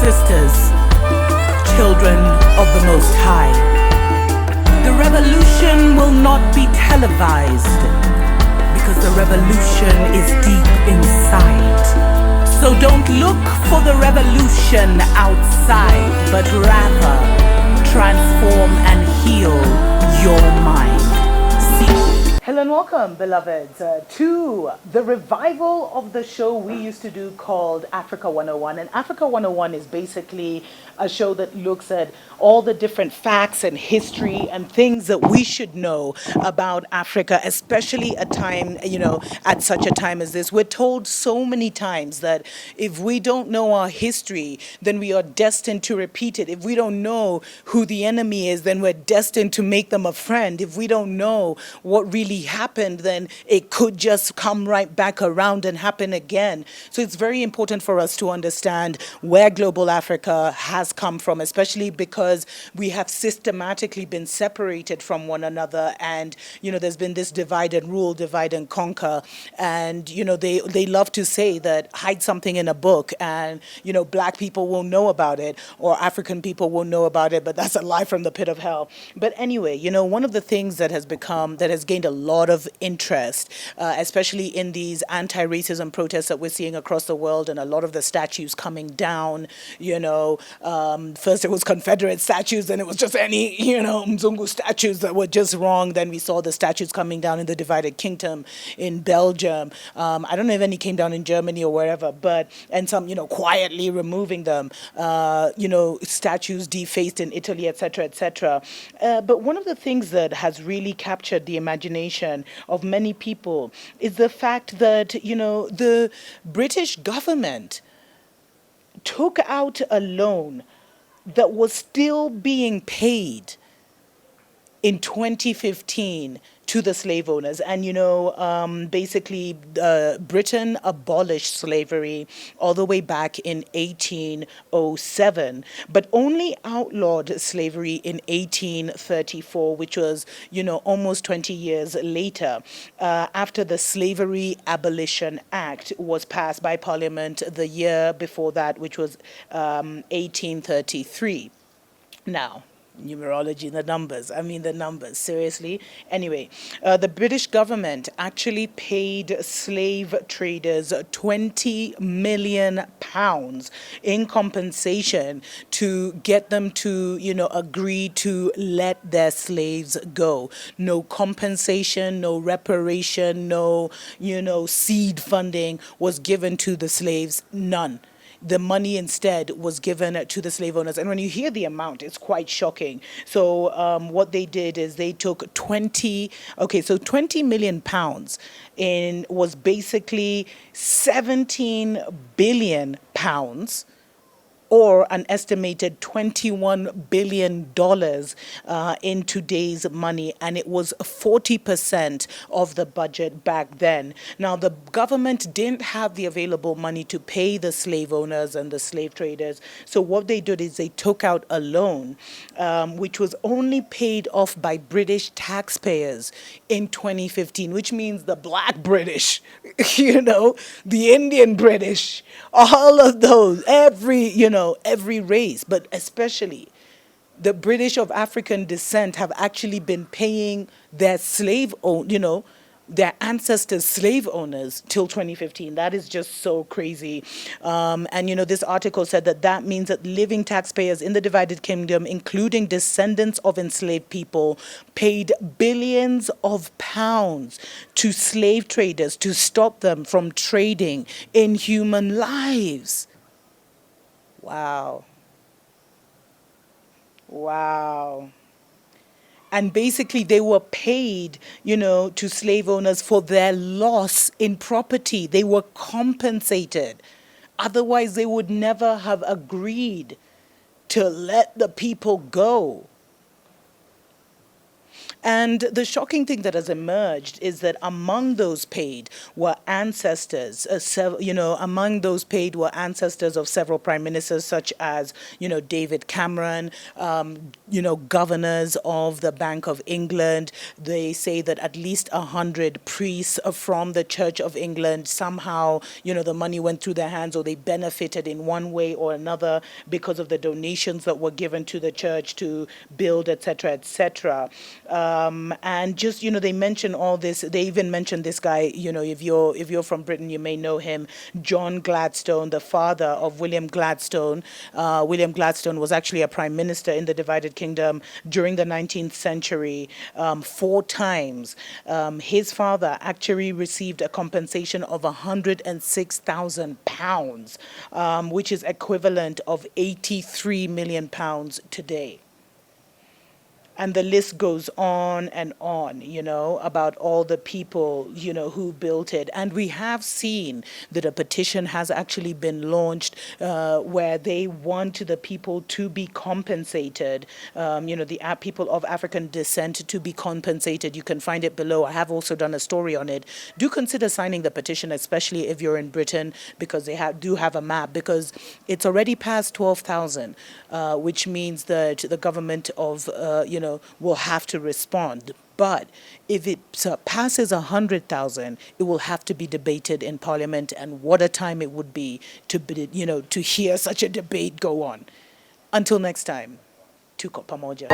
sisters, children of the Most High, the revolution will not be televised because the revolution is deep inside. So don't look for the revolution outside, but rather transform and heal your mind. Hello and welcome, beloveds, to the revival of the show we used to do called Africa 101. And Africa 101 is basically a show that looks at all the different facts and history and things that we should know about Africa, especially at such a time as this. We're told so many times that if we don't know our history, then we are destined to repeat it. If we don't know who the enemy is, then we're destined to make them a friend. If we don't know what really happened, then it could just come right back around and happen again. So it's very important for us to understand where global Africa has come from, especially because we have systematically been separated from one another, and there's been this divide and rule, divide and conquer, and they love to say that hide something in a book and black people won't know about it or African people won't know about it, but that's a lie from the pit of hell. But anyway, one of the things that has gained a lot of interest, especially in these anti-racism protests that we're seeing across the world, and a lot of the statues coming down. First it was Confederate statues, then it was just any Mzungu statues that were just wrong. Then we saw the statues coming down in the divided kingdom in Belgium. I don't know if any came down in Germany or wherever, and some quietly removing them. Statues defaced in Italy, etc., etc. But one of the things that has really captured the imagination of many people is the fact that the British government took out a loan that was still being paid in 2015 to the slave owners. And basically Britain abolished slavery all the way back in 1807, but only outlawed slavery in 1834, which was almost 20 years later, after the Slavery Abolition Act was passed by Parliament the year before that, which was 1833. Now, numerology, the numbers, seriously. Anyway, the British government actually paid slave traders £20 million in compensation to get them to, agree to let their slaves go. No compensation, no reparation, no, seed funding was given to the slaves, none. The money instead was given to the slave owners. And when you hear the amount, it's quite shocking. So what they did is they took 20 million pounds was basically 17 billion pounds, or an estimated $21 billion in today's money, and it was 40% of the budget back then. Now, the government didn't have the available money to pay the slave owners and the slave traders, so what they did is they took out a loan, which was only paid off by British taxpayers in 2015, which means the black British, the Indian British, all of those, every race, but especially the British of African descent have actually been paying their their ancestors' slave owners till 2015. That is just so crazy. This article said that means that living taxpayers in the divided kingdom, including descendants of enslaved people, paid billions of pounds to slave traders to stop them from trading in human lives. Wow. And basically they were paid, to slave owners for their loss in property. They were compensated. Otherwise, they would never have agreed to let the people go. And the shocking thing that has emerged is that among those paid were ancestors, among those paid were ancestors of several prime ministers, such as, David Cameron, governors of the Bank of England. They say that at least 100 priests from the Church of England somehow, the money went through their hands, or they benefited in one way or another because of the donations that were given to the church to build, etc., etc. And just, they mention all this. They even mentioned this guy, if you're from Britain, you may know him, John Gladstone, the father of William Gladstone. William Gladstone was actually a prime minister in the divided kingdom during the 19th century, 4 times. His father actually received a compensation of £106,000, which is equivalent of £83 million today. And the list goes on and on, about all the people, who built it. And we have seen that a petition has actually been launched where they want the people to be compensated, the people of African descent to be compensated. You can find it below. I have also done a story on it. Do consider signing the petition, especially if you're in Britain, because they do have a map, because it's already past 12,000, which means that the government of, will have to respond. But if it surpasses 100,000, it will have to be debated in Parliament, and what a time it would be to hear such a debate go on. Until next time, tuko pamoja.